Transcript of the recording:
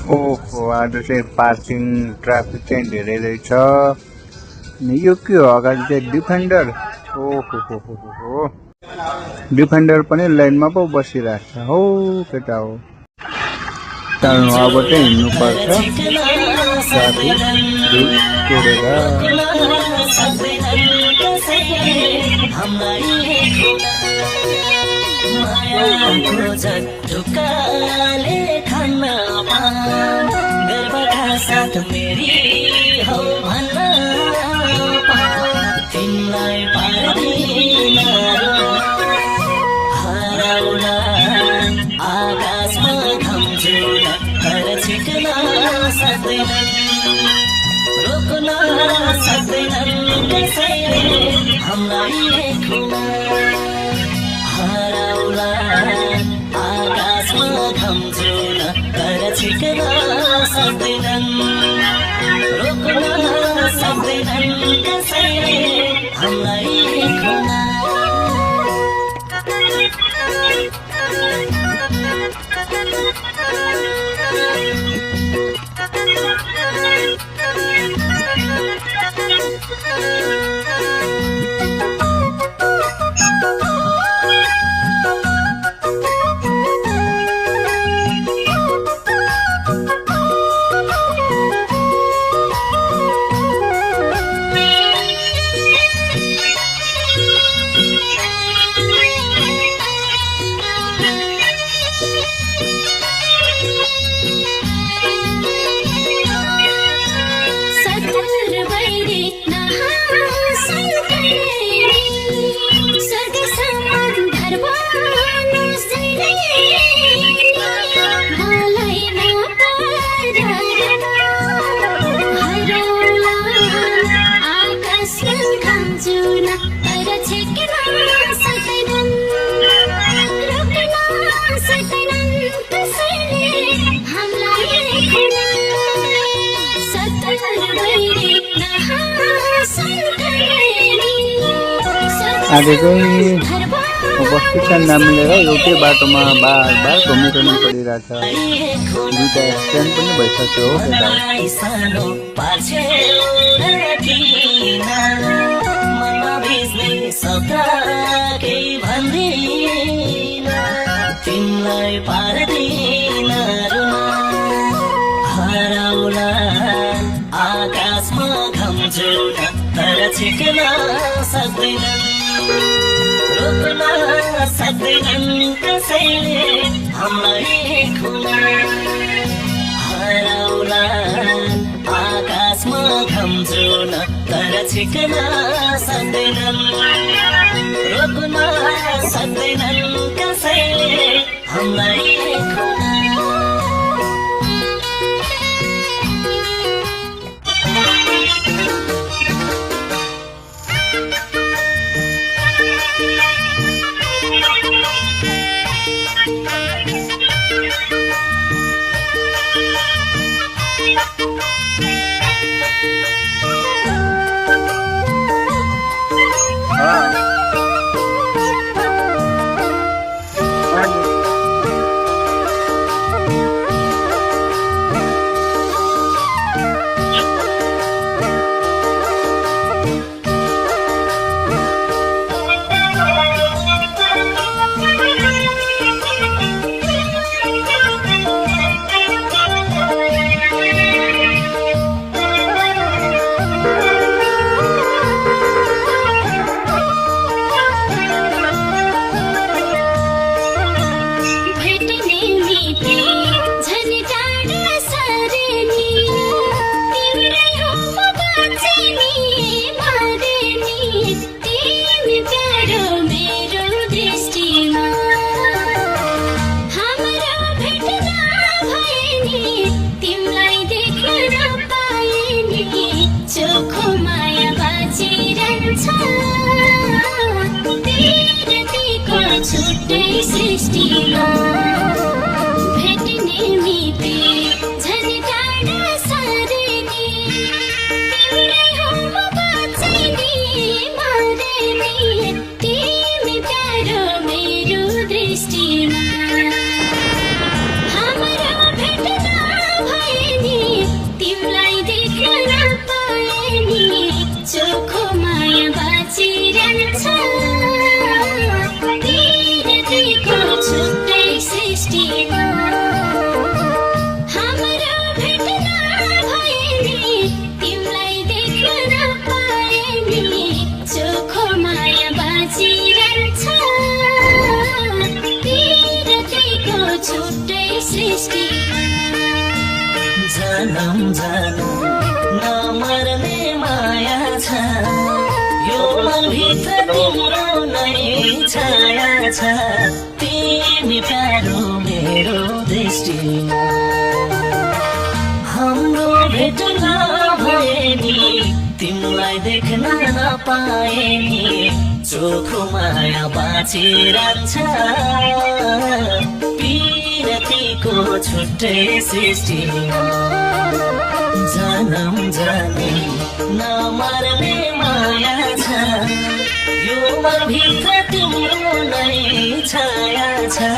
ओहो आज चाहिँ पार्किङ ट्राफिक चाहिँ धेरै रहेछ। अनि यो के हो अगाडि चाहिँ डिफेन्डर। ओहो हो हो हो डिफेन्डर पनि लाइनमा पो बसिरहेको छ। हो केटा हो टाढो अब चाहिँ हिँड्नुपर्छ ट्राफिक रुल तोडेर। साथ मेरी हो भन्न तिमीलाई पार्दिन हराउला आकाशमा घम्जुन तर छिट्न सक्दैनन् रोक्न सक्दैनन् कसैले हामीलाई खुन हराउला आकाशमा घम्जुन तर छिट्न सक्दैनन् रोक्न सक्दैनन् कसैले हामीलाई खुन आज चाहिँ बस्तीका नाम लिएर एउटै बाटोमा बार बार घुमिरहनु परिरहेछ। दुईटा एक्सिडेन्ट पनि भइसक्यो हो केटा। तिमीलाई पार्दिन हराउला आकाशमा घम्जुन तर छिट्न सक्दैनन् रोक्न सक्दैनन् कसैले हामीलाई खुन हराउला आकाशमा घम्जुन तर छिट्न सक्दैनन् रोक्न सक्दैनन् कसैले हामीलाई खुन पिरतीको छुट्टै सृष्टिमा हाम्रो भेट नभए नि तिमीलाई देख्न नपाए नि चोखो माया बाँचिरहन्छ पिरतीको छुट्टै सृष्टिमा जनम जनम नमर्ने माया छ यो मनभित्र तिम्रो नै छाया छ तिमी प्यारो मेरो दृष्टिमा हाम्रो भेट नभए नि तिमीलाई देख्न नपाए नि चोखो माया बाँचिरहन्छ पिरतीको छुट्टै सृष्टिमा जनम जनम नमर्ने माया छ यो मनभित्र तिम्रो नै छाया छ